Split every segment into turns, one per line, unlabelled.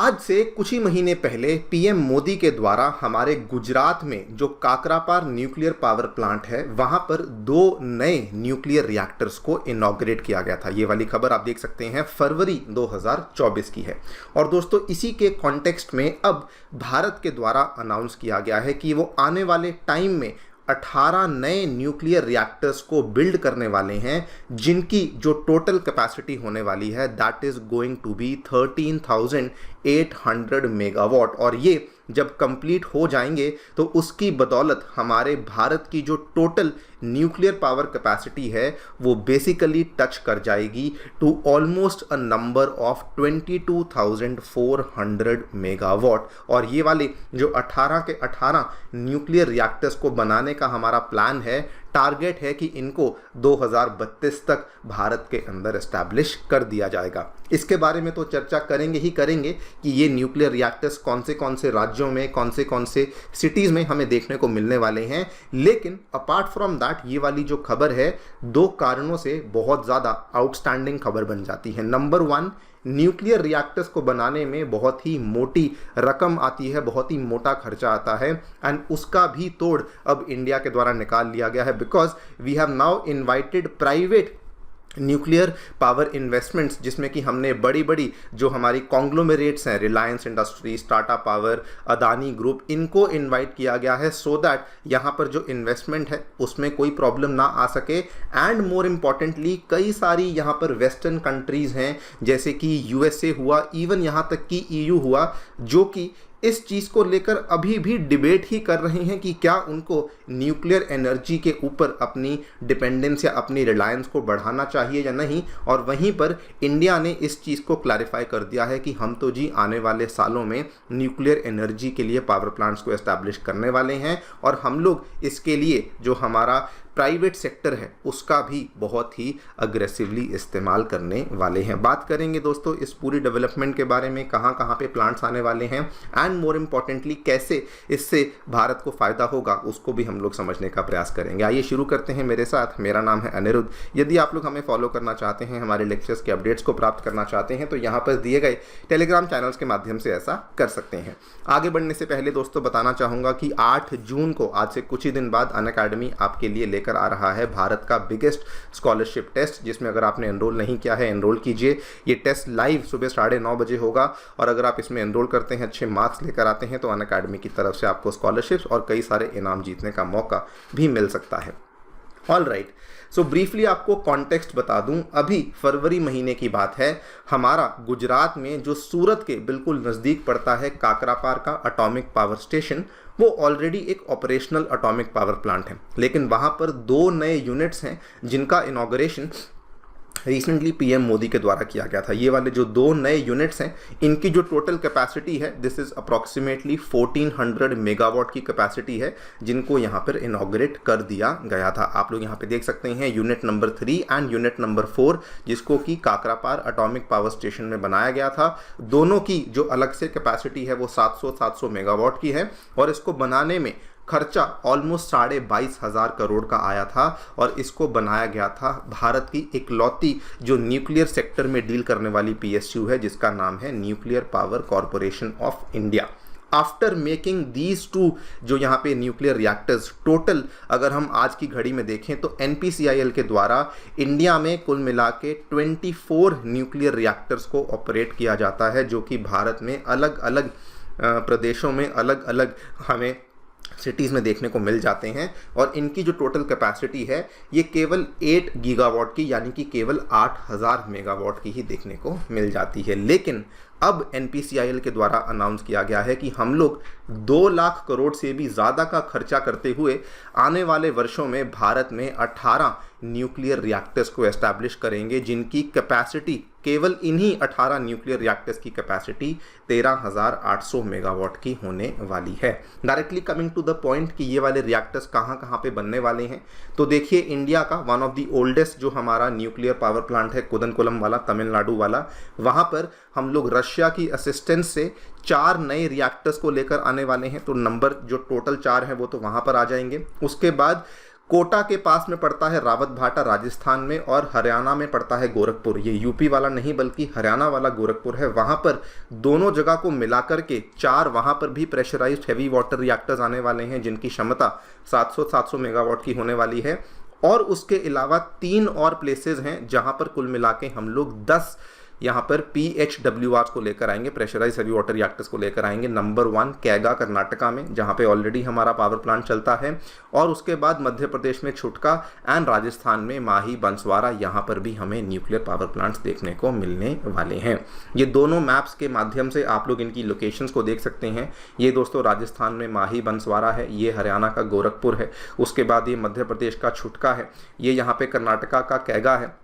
आज से कुछ ही महीने पहले पीएम मोदी के द्वारा हमारे गुजरात में जो काकरापार न्यूक्लियर पावर प्लांट है वहां पर 2 नए न्यूक्लियर रिएक्टर्स को इनॉग्रेट किया गया था। ये वाली खबर आप देख सकते हैं फरवरी 2024 की है। और दोस्तों इसी के कॉन्टेक्स्ट में अब भारत के द्वारा अनाउंस किया गया है कि वो आने वाले टाइम में 18 नए न्यूक्लियर रिएक्टर्स को बिल्ड करने वाले हैं, जिनकी जो टोटल कैपेसिटी होने वाली है that is going to be 13,800 megawatt. और ये जब कंप्लीट हो जाएंगे तो उसकी बदौलत हमारे भारत की जो टोटल न्यूक्लियर पावर कैपेसिटी है वो बेसिकली टच कर जाएगी to almost a number of 22,400 megawatt. और ये वाले जो 18 के 18 न्यूक्लियर रिएक्टर्स को बनाने का हमारा प्लान है, टारगेट है कि इनको 2032 तक भारत के अंदर एस्टैब्लिश कर दिया जाएगा। इसके बारे में तो चर्चा करेंगे ही करेंगे कि ये न्यूक्लियर रिएक्टर्स कौन से राज्यों में कौन से सिटीज़ में हमें देखने को मिलने वाले हैं। लेकिन अपार्ट फ्रॉम दैट ये वाली जो खबर है 2 कारणों से बहुत ज़्यादा आउटस्टैंडिंग खबर बन जाती है। नंबर 1, न्यूक्लियर रिएक्टर्स को बनाने में बहुत ही मोटी रकम आती है, बहुत ही मोटा खर्चा आता है, एंड उसका भी तोड़ अब इंडिया के द्वारा निकाल लिया गया है because we have now invited private nuclear power investments, जिसमें कि हमने बड़ी बड़ी जो हमारी कॉन्ग्लोमेरेट्स हैं, Reliance Industries, Tata Power, Adani Group, इनको इनवाइट किया गया है सो दैट यहाँ पर जो इन्वेस्टमेंट है उसमें कोई प्रॉब्लम ना आ सके। एंड मोर इम्पॉर्टेंटली कई सारी यहाँ पर वेस्टर्न कंट्रीज़ हैं जैसे कि यूएसए हुआ, इवन यहाँ तक कि ईयू हुआ, जो कि इस चीज़ को लेकर अभी भी डिबेट ही कर रहे हैं कि क्या उनको न्यूक्लियर एनर्जी के ऊपर अपनी डिपेंडेंस या अपनी रिलायंस को बढ़ाना चाहिए या नहीं। और वहीं पर इंडिया ने इस चीज़ को क्लैरिफाई कर दिया है कि हम तो जी आने वाले सालों में न्यूक्लियर एनर्जी के लिए पावर प्लांट्स को एस्टैब्लिश करने वाले हैं और हम लोग इसके लिए जो हमारा प्राइवेट सेक्टर है उसका भी बहुत ही अग्रेसिवली इस्तेमाल करने वाले हैं। बात करेंगे दोस्तों इस पूरी डेवलपमेंट के बारे में, कहाँ कहाँ पे प्लांट्स आने वाले हैं एंड मोर इम्पॉर्टेंटली कैसे इससे भारत को फ़ायदा होगा उसको भी हम लोग समझने का प्रयास करेंगे। आइए शुरू करते हैं मेरे साथ। मेरा नाम है अनिरुद्ध। यदि आप लोग हमें फॉलो करना चाहते हैं, हमारे लेक्चर्स के अपडेट्स को प्राप्त करना चाहते हैं तो यहाँ पर दिए गए टेलीग्राम चैनल्स के माध्यम से ऐसा कर सकते हैं। आगे बढ़ने से पहले दोस्तों बताना चाहूँगा कि 8 जून को, आज से कुछ ही दिन बाद, अनअकैडमी आपके लिए कर आ रहा है भारत का बिगेस्ट स्कॉलरशिप टेस्ट, जिसमें अगर आपने एनरोल नहीं किया है एनरोल कीजिए। ये टेस्ट लाइव सुबह 9:30 बजे होगा और अगर आप इसमें एनरोल करते हैं, अच्छे मार्क्स लेकर आते हैं तो अनअकैडमी की तरफ से आपको स्कॉलरशिप्स और कई सारे इनाम जीतने का मौका भी मिल सकता है। ऑल राइट, सो ब्रीफली आपको कॉन्टेक्स्ट बता दूं। अभी फरवरी महीने की बात है, हमारा गुजरात में जो सूरत के बिल्कुल नज़दीक पड़ता है काकरापार का एटॉमिक पावर स्टेशन, वो ऑलरेडी एक ऑपरेशनल एटॉमिक पावर प्लांट है। लेकिन वहाँ पर 2 नए यूनिट्स हैं जिनका इनॉग्रेशन रिसेंटली पीएम मोदी के द्वारा किया गया था। ये वाले जो 2 नए यूनिट्स हैं इनकी जो टोटल कैपेसिटी है दिस इज़ अप्रॉक्सीमेटली 1400 मेगावाट की कैपेसिटी है, जिनको यहाँ पर इनॉग्रेट कर दिया गया था। आप लोग यहाँ पे देख सकते हैं unit number 3 and unit number 4, जिसको कि काकरापार एटॉमिक पावर स्टेशन में बनाया गया था। दोनों की जो अलग से कैपेसिटी है वो 700 मेगावाट की है और इसको बनाने में खर्चा ऑलमोस्ट 22,500 करोड़ का आया था और इसको बनाया गया था भारत की इकलौती जो न्यूक्लियर सेक्टर में डील करने वाली पीएसयू है, जिसका नाम है nuclear power corporation of India. After making these 2 जो यहाँ पे न्यूक्लियर रिएक्टर्स, टोटल अगर हम आज की घड़ी में देखें तो एनपीसीआईएल के द्वारा इंडिया में कुल मिला के 24 न्यूक्लियर रिएक्टर्स को ऑपरेट किया जाता है, जो कि भारत में अलग अलग प्रदेशों में अलग अलग हमें सिटीज़ में देखने को मिल जाते हैं। और इनकी जो टोटल कैपेसिटी है ये केवल 8 गीगावाट की, यानी कि केवल 8,000 मेगावाट की ही देखने को मिल जाती है। लेकिन अब एनपीसीआईएल के द्वारा अनाउंस किया गया है कि हम लोग 2 लाख करोड़ से भी ज़्यादा का खर्चा करते हुए आने वाले वर्षों में भारत में 18 न्यूक्लियर रिएक्टर्स को एस्टैब्लिश करेंगे, जिनकी कैपेसिटी केवल इन्हीं 18 न्यूक्लियर रिएक्टर्स की कैपेसिटी 13,800 मेगावाट की होने वाली है। Directly coming to the point कि ये वाले रिएक्टर्स कहाँ कहाँ पे बनने वाले हैं, तो देखिए इंडिया का वन ऑफ द ओल्डेस्ट जो हमारा न्यूक्लियर पावर प्लांट है कुदनकुलम वाला, तमिलनाडु वाला, वहाँ पर हम लोग रशिया की असिस्टेंस से 4 नए रिएक्टर्स को लेकर आने वाले हैं। तो नंबर जो टोटल 4 हैं वो तो वहाँ पर आ जाएंगे। उसके बाद कोटा के पास में पड़ता है रावत भाटा राजस्थान में, और हरियाणा में पड़ता है गोरखपुर। ये यूपी वाला नहीं बल्कि हरियाणा वाला गोरखपुर है। वहाँ पर दोनों जगह को मिलाकर के 4 वहाँ पर भी प्रेशराइज्ड हैवी वाटर रिएक्टर्स आने वाले हैं, जिनकी क्षमता 700 मेगावाट की होने वाली है। और उसके अलावा 3 और प्लेसेस हैं जहाँ पर कुल मिला के हम लोग 10 यहाँ पर PHWRs को लेकर आएंगे, प्रेशराइज हैवी वाटर रिएक्टर्स को लेकर आएंगे। नंबर 1 कैगा कर्नाटका में, जहाँ पे ऑलरेडी हमारा पावर प्लांट चलता है, और उसके बाद मध्य प्रदेश में छुटका, एंड राजस्थान में माही बंसवाड़ा, यहाँ पर भी हमें न्यूक्लियर पावर प्लांट्स देखने को मिलने वाले हैं। ये दोनों मैप्स के माध्यम से आप लोग इनकी लोकेशंस को देख सकते हैं। ये दोस्तों राजस्थान में माही बंसवाड़ा है, ये हरियाणा का गोरखपुर है, उसके बाद ये मध्य प्रदेश का छुटका है, ये यहाँ पे कर्नाटका का कैगा है,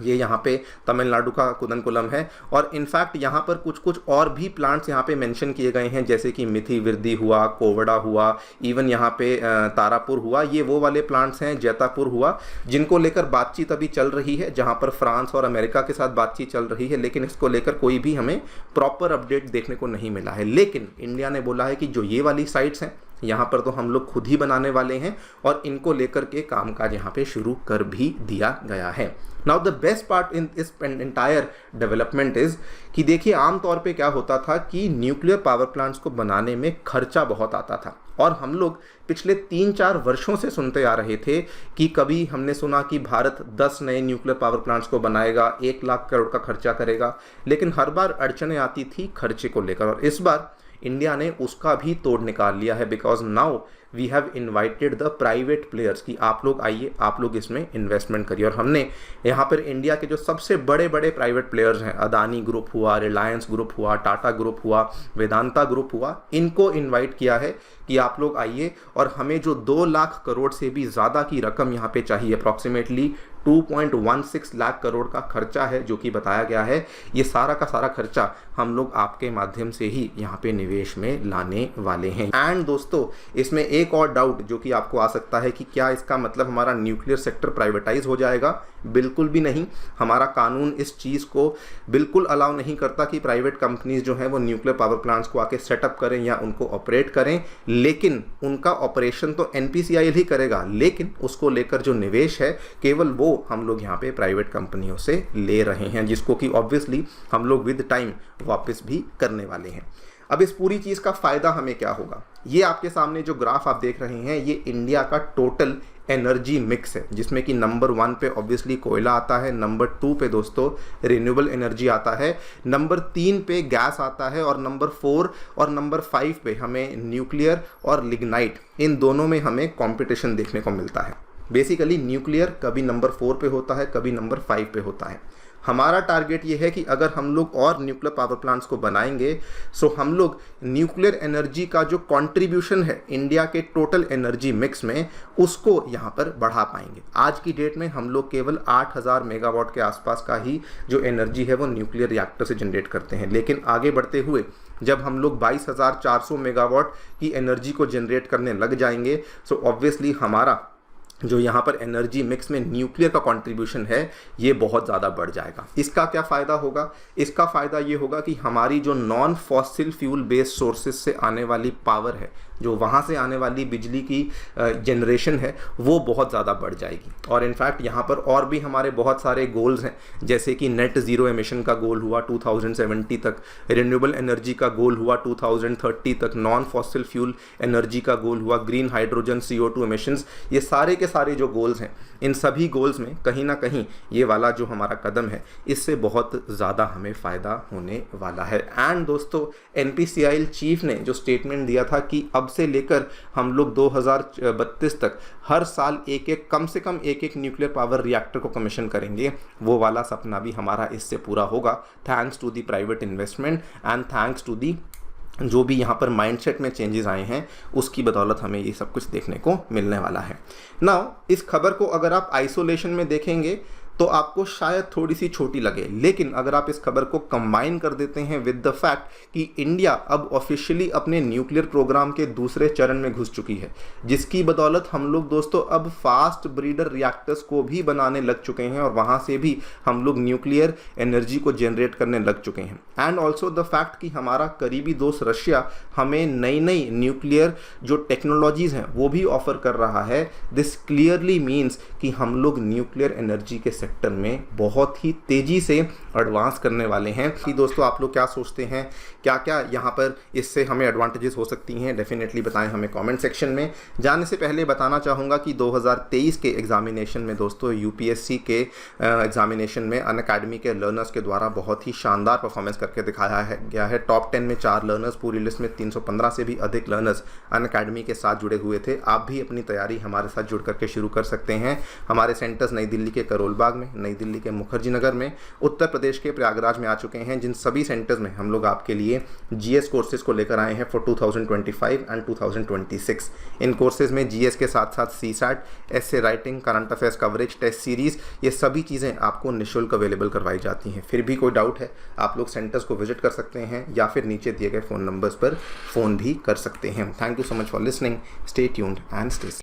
ये यहाँ पे तमिलनाडु का कुदनकुलम है। और इनफैक्ट यहाँ पर कुछ कुछ और भी प्लांट्स यहाँ पे मेंशन किए गए हैं, जैसे कि मिथि विरदी हुआ, कोवड़ा हुआ, इवन यहाँ पे तारापुर हुआ। ये वो वाले प्लांट्स हैं, जैतापुर हुआ, जिनको लेकर बातचीत अभी चल रही है, जहाँ पर फ्रांस और अमेरिका के साथ बातचीत चल रही है, लेकिन इसको लेकर कोई भी हमें प्रॉपर अपडेट देखने को नहीं मिला है। लेकिन इंडिया ने बोला है कि जो ये वाली साइट्स हैं यहाँ पर तो हम लोग खुद ही बनाने वाले हैं, और इनको लेकर के कामकाज यहाँ पे शुरू कर भी दिया गया है। Now the best part in इस एंटायर डेवलपमेंट इज कि देखिए आमतौर पे क्या होता था कि न्यूक्लियर पावर प्लांट्स को बनाने में खर्चा बहुत आता था, और हम लोग पिछले 3-4 वर्षों से सुनते आ रहे थे कि कभी हमने सुना कि भारत 10 नए न्यूक्लियर पावर प्लांट्स को बनाएगा, 1 लाख करोड़ का खर्चा करेगा, लेकिन हर बार अड़चनें आती थी खर्चे को लेकर। और इस बार इंडिया ने उसका भी तोड़ निकाल लिया है, because now we have invited the private players कि आप लोग आइए, आप लोग इसमें इन्वेस्टमेंट करिए। और हमने यहाँ पर इंडिया के जो सबसे बड़े बड़े प्राइवेट प्लेयर्स हैं, अदानी ग्रुप हुआ, रिलायंस ग्रुप हुआ, टाटा ग्रुप हुआ, वेदांता ग्रुप हुआ, इनको इन्वाइट किया है कि आप लोग आइए, और हमें जो 2 लाख करोड़ से भी ज़्यादा की रकम यहाँ पे चाहिए, अप्रॉक्सीमेटली 2.16 लाख करोड़ का खर्चा है जो कि बताया गया है, ये सारा का सारा खर्चा हम लोग आपके माध्यम से ही यहाँ पे निवेश में लाने वाले हैं। एंड दोस्तों इसमें एक और डाउट जो कि आपको आ सकता है कि क्या इसका मतलब हमारा न्यूक्लियर सेक्टर प्राइवेटाइज हो जाएगा? बिल्कुल भी नहीं। हमारा कानून इस चीज़ को बिल्कुल अलाउ नहीं करता कि प्राइवेट कंपनीज जो हैं वो न्यूक्लियर पावर प्लांट्स को आके सेटअप करें या उनको ऑपरेट करें, लेकिन उनका ऑपरेशन तो NPCIL ही करेगा, लेकिन उसको लेकर जो निवेश है केवल वो हम लोग यहाँ पे प्राइवेट कंपनियों से ले रहे हैं, जिसको कि ऑब्वियसली हम लोग विद टाइम वापस भी करने वाले हैं। अब इस पूरी चीज़ का फ़ायदा हमें क्या होगा? ये आपके सामने जो ग्राफ आप देख रहे हैं, ये इंडिया का टोटल एनर्जी मिक्स है, जिसमें कि नंबर 1 पे ऑब्वियसली कोयला आता है, नंबर 2 पे दोस्तों रिन्यूएबल एनर्जी आता है, नंबर 3 पे गैस आता है, और नंबर 4 और नंबर 5 पे हमें न्यूक्लियर और लिग्नाइट, इन दोनों में हमें कंपटीशन देखने को मिलता है। बेसिकली न्यूक्लियर कभी नंबर 4 पे होता है, कभी नंबर 5 पे होता है। हमारा टारगेट ये है कि अगर हम लोग और न्यूक्लियर पावर प्लांट्स को बनाएंगे, सो हम लोग न्यूक्लियर एनर्जी का जो कंट्रीब्यूशन है इंडिया के टोटल एनर्जी मिक्स में, उसको यहाँ पर बढ़ा पाएंगे। आज की डेट में हम लोग केवल 8000 मेगावाट के आसपास का ही जो एनर्जी है वो न्यूक्लियर रिएक्टर से जनरेट करते हैं, लेकिन आगे बढ़ते हुए जब हम लोग 22,400 मेगावाट की एनर्जी को जनरेट करने लग जाएंगे, सो ऑब्वियसली हमारा जो यहाँ पर एनर्जी मिक्स में न्यूक्लियर का कंट्रीब्यूशन है ये बहुत ज़्यादा बढ़ जाएगा। इसका क्या फ़ायदा होगा? इसका फ़ायदा ये होगा कि हमारी जो non fossil fuel based sources से आने वाली पावर है, जो वहाँ से आने वाली बिजली की जनरेशन है, वो बहुत ज़्यादा बढ़ जाएगी। और इनफैक्ट यहाँ पर और भी हमारे बहुत सारे गोल्स हैं, जैसे कि नेट ज़ीरो एमिशन का गोल हुआ 2070 तक, रिन्यूएबल एनर्जी का गोल हुआ 2030 तक, नॉन फॉसिल फ्यूल एनर्जी का गोल हुआ, ग्रीन हाइड्रोजन CO2 एमिशंस, ये सारे के सारे जो गोल्स हैं, इन सभी गोल्स में कहीं ना कहीं ये वाला जो हमारा कदम है, इससे बहुत ज़्यादा हमें फ़ायदा होने वाला है। एंड दोस्तों NPCIL चीफ ने जो स्टेटमेंट दिया था कि अब से लेकर हम लोग 2032 तक हर साल कम से कम एक न्यूक्लियर पावर रिएक्टर को कमीशन करेंगे, वो वाला सपना भी हमारा इससे पूरा होगा, thanks to the private investment and thanks to the जो भी यहाँ पर माइंडसेट में चेंजेस आए हैं, उसकी बदौलत हमें ये सब कुछ देखने को मिलने वाला है। नाउ इस खबर को अगर आप आइसोलेशन में देखेंगे तो आपको शायद थोड़ी सी छोटी लगे, लेकिन अगर आप इस खबर को कंबाइन कर देते हैं विद द फैक्ट कि इंडिया अब ऑफिशियली अपने न्यूक्लियर प्रोग्राम के दूसरे चरण में घुस चुकी है, जिसकी बदौलत हम लोग दोस्तों अब फास्ट ब्रीडर रिएक्टर्स को भी बनाने लग चुके हैं और वहां से भी हम लोग न्यूक्लियर एनर्जी को जनरेट करने लग चुके हैं। एंड ऑल्सो द फैक्ट कि हमारा करीबी दोस्त रशिया हमें नई नई न्यूक्लियर जो टेक्नोलॉजीज हैं वो भी ऑफर कर रहा है। दिस क्लियरली मीन्स कि हम लोग न्यूक्लियर एनर्जी के सेक्टर में बहुत ही तेजी से एडवांस करने वाले हैं। कि दोस्तों आप लोग क्या सोचते हैं, क्या क्या यहाँ पर इससे हमें एडवांटेजेस हो सकती हैं, डेफिनेटली बताएं हमें कमेंट सेक्शन में। जाने से पहले बताना चाहूँगा कि 2023 के एग्जामिनेशन में दोस्तों यूपीएससी के एग्जामिनेशन में अनअकैडमी के लर्नर्स के द्वारा बहुत ही शानदार परफॉर्मेंस करके दिखाया गया है। टॉप 10 में 4 लर्नर्स, पूरी लिस्ट में 315 से भी अधिक लर्नर्स अनअकैडमी के साथ जुड़े हुए थे। आप भी अपनी तैयारी हमारे साथ जुड़ करके शुरू कर सकते हैं। हमारे सेंटर्स नई दिल्ली के करोल बाग में, नई दिल्ली के मुखर्जी नगर में, उत्तर प्रदेश के प्रयागराज में आ चुके हैं, जिन सभी सेंटर्स में हम लोग आपके लिए जीएस कोर्सेज को लेकर आए हैं फॉर 2025 एंड 2026। इन कोर्सेज में जीएस के साथ साथ CSAT, essay writing, current affairs coverage, test series, ये सभी चीज़ें आपको निःशुल्क अवेलेबल करवाई जाती हैं। फिर भी कोई डाउट है आप लोग सेंटर्स को विजिट कर सकते हैं या फिर नीचे दिए गए फ़ोन नंबर्स पर फ़ोन भी कर सकते हैं। Thank you so much for listening. Stay tuned and stay